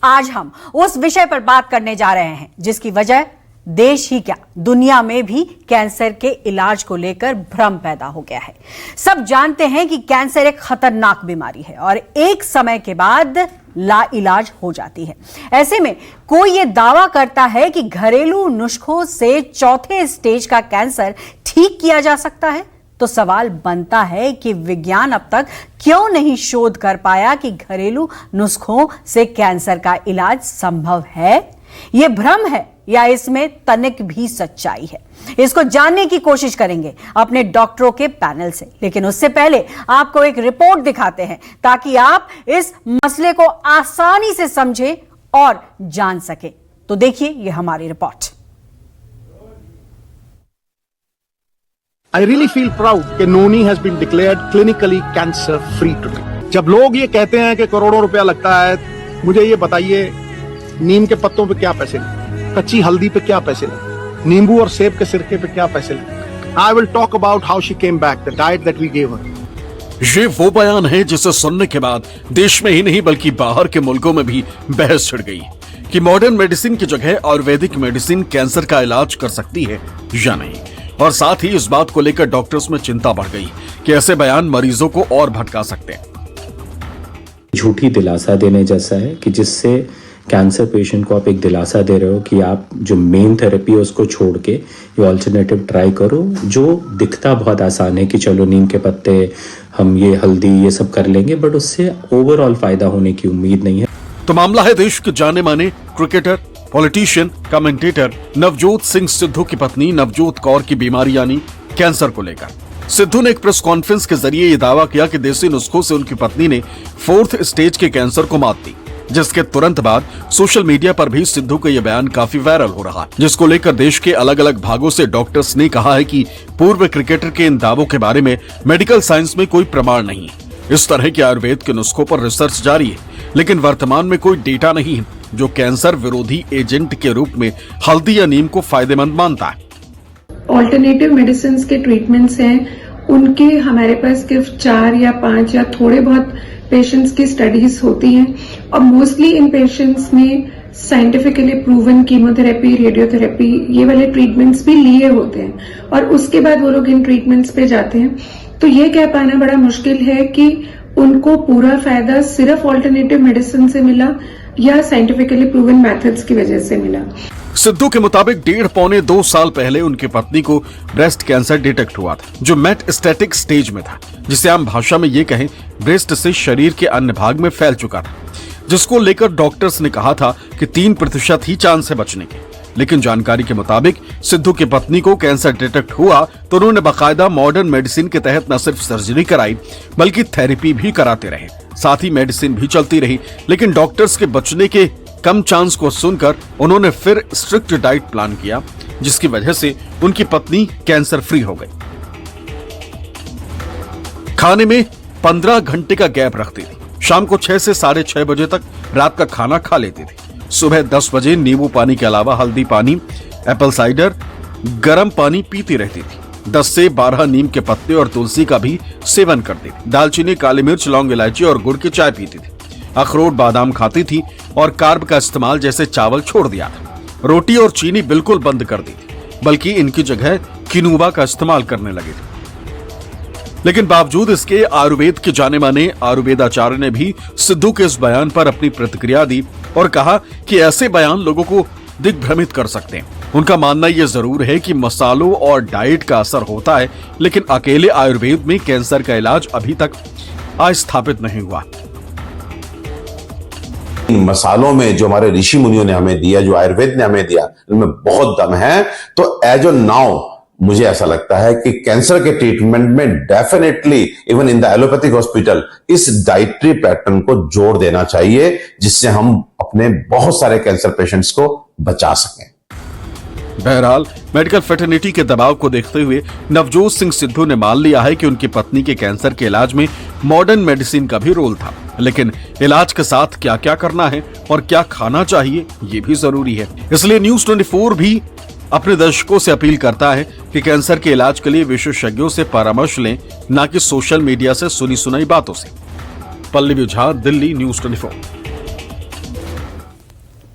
आज हम उस विषय पर बात करने जा रहे हैं जिसकी वजह देश ही क्या दुनिया में भी कैंसर के इलाज को लेकर भ्रम पैदा हो गया है। सब जानते हैं कि कैंसर एक खतरनाक बीमारी है और एक समय के बाद लाइलाज हो जाती है। ऐसे में कोई ये दावा करता है कि घरेलू नुस्खों से चौथे स्टेज का कैंसर ठीक किया जा सकता है, तो सवाल बनता है कि विज्ञान अब तक क्यों नहीं शोध कर पाया कि घरेलू नुस्खों से कैंसर का इलाज संभव है। यह भ्रम है या इसमें तनिक भी सच्चाई है, इसको जानने की कोशिश करेंगे अपने डॉक्टरों के पैनल से। लेकिन उससे पहले आपको एक रिपोर्ट दिखाते हैं ताकि आप इस मसले को आसानी से समझें और जान सके। तो देखिए ये हमारी report. I really feel proud कि नोनी has been declared clinically cancer free today। जब लोग ये कहते हैं कि करोड़ों रुपया लगता है, मुझे ये बताइए नीम के पत्तों पे क्या पैसे लगे, कच्ची हल्दी पे क्या पैसे लगे, नींबू और सेब के सिरके पे क्या पैसे लगे। I will talk about how she came back, the diet that we gave her। ये वो बयान है जिसे सुनने के बाद देश में ही नहीं बल्कि बाहर के मुल्कों में भी बहस छिड़ गई कि मॉडर्न मेडिसिन की जगह आयुर्वेदिक मेडिसिन कैंसर का इलाज कर सकती है या नहीं। और साथ ही इस बात को लेकर डॉक्टर्स में चिंता बढ़ गई कि ऐसे बयान मरीजों को और भटका सकते हैं। झूठी दिलासा देने जैसा है कि जिससे कैंसर पेशेंट को आप एक दिलासा दे रहे हो कि आप जो मेन थेरेपी है उसको छोड़ के ये ऑल्टरनेटिव ट्राई करो, जो दिखता बहुत आसान है कि चलो नीम के पत्ते, हम ये हल्दी ये सब कर लेंगे, बट उससे ओवरऑल फायदा होने की उम्मीद नहीं है। तो मामला है देश के जाने माने cricketer, politician, commentator Navjot Singh Sidhu की पत्नी नवजोत कौर की बीमारी यानी कैंसर को लेकर। सिद्धू ने एक प्रेस कॉन्फ्रेंस के जरिए ये दावा किया कि देसी नुस्खों से उनकी पत्नी ने 4th स्टेज के कैंसर को मात दी, जिसके तुरंत बाद सोशल मीडिया पर भी सिद्धू का यह बयान काफी वायरल हो रहा है, जिसको लेकर देश के अलग अलग भागों से डॉक्टर्स ने कहा है कि पूर्व क्रिकेटर के इन दावों के बारे में मेडिकल साइंस में कोई प्रमाण नहीं है। इस तरह के आयुर्वेद के नुस्खों पर रिसर्च जारी है, लेकिन वर्तमान में कोई डेटा नहीं है जो कैंसर विरोधी एजेंट के रूप में हल्दी या नीम को फायदेमंद मानता है। ऑल्टरनेटिव मेडिसिन के ट्रीटमेंट्स हैं, उनके हमारे पास सिर्फ 4 या 5 या थोड़े बहुत पेशेंट्स की स्टडीज होती हैं और मोस्टली इन पेशेंट्स में साइंटिफिकली प्रूवन कीमोथेरेपी, रेडियोथेरेपी ये वाले ट्रीटमेंट्स भी लिए होते हैं और उसके बाद वो लोग इन ट्रीटमेंट्स पे जाते हैं। तो ये कह पाना बड़ा मुश्किल है कि उनको पूरा फायदा सिर्फ ऑल्टरनेटिव मेडिसिन से मिला या साइंटिफिकली प्रूवन मेथड्स की वजह से मिला। सिद्धू के मुताबिक 1.5-2 साल पहले उनकी पत्नी को ब्रेस्ट कैंसर डिटेक्ट हुआ था, जो मेटास्टैटिक स्टेज में था, जिसे आम भाषा में ये कहें ब्रेस्ट से शरीर के अन्य भाग में फैल चुका था, जिसको लेकर डॉक्टर्स ने कहा था कि 3% ही चांस है बचने के। लेकिन जानकारी के मुताबिक सिद्धू की पत्नी को कैंसर डिटेक्ट हुआ तो उन्होंने बाकायदा मॉडर्न मेडिसिन के तहत न सिर्फ सर्जरी कराई बल्कि थेरेपी भी कराते रहे, साथ ही मेडिसिन भी चलती रही। लेकिन डॉक्टर्स के बचने के कम चांस को सुनकर उन्होंने फिर स्ट्रिक्ट डाइट प्लान किया, जिसकी वजह से उनकी पत्नी कैंसर फ्री हो गई। खाने में 15 घंटे का गैप रखती थी, शाम को 6 से 6:30 बजे तक रात का खाना खा लेती थी। सुबह 10 बजे नींबू पानी के अलावा हल्दी पानी, एप्पल साइडर, गर्म पानी पीती रहती थी। 10 से 12 नीम के पत्ते और तुलसी का भी सेवन करती थी। दालचीनी, काली मिर्च, लौंग, इलायची और गुड़ की चाय पीती थी। अखरोट, बादाम खाती थी और कार्ब का इस्तेमाल जैसे चावल छोड़ दिया था। रोटी और चीनी बिल्कुल बंद कर दी थी, बल्कि इनकी जगह किनोवा का इस्तेमाल करने लगी थी। लेकिन बावजूद इसके आयुर्वेद के जाने माने आयुर्वेदाचार्य ने भी सिद्धू के इस बयान पर अपनी प्रतिक्रिया दी और कहा कि ऐसे बयान लोगों को दिग्भ्रमित कर सकते हैं। उनका मानना यह जरूर है कि मसालों और डाइट का असर होता है, लेकिन अकेले आयुर्वेद में कैंसर का इलाज अभी तक स्थापित नहीं हुआ। मसालों में जो हमारे ऋषि मुनियों ने हमें दिया, जो आयुर्वेद ने हमें दिया, उनमें बहुत दम है। तो एज ऑन नाउ मुझे ऐसा लगता है कि कैंसर के ट्रीटमेंट में definitely even in the allopathic hospital इस डाइटरी पैटर्न को जोड़ देना चाहिए, जिससे हम अपने बहुत सारे कैंसर पेशेंट्स को बचा सकें। बहरहाल मेडिकल फ्रेटर्निटी के दबाव को देखते हुए नवजोत सिंह सिद्धू ने मान लिया है कि उनकी पत्नी के कैंसर के इलाज में मॉडर्न मेडिसिन का भी रोल था, लेकिन इलाज के साथ क्या क्या करना है और क्या खाना चाहिए ये भी जरूरी है। इसलिए न्यूज 24 भी अपने दर्शकों से अपील करता है कि कैंसर के इलाज के लिए विशेषज्ञों से परामर्श लें, न कि सोशल मीडिया से सुनी सुनाई बातों से। पल्लवी झा, दिल्ली, न्यूज 24।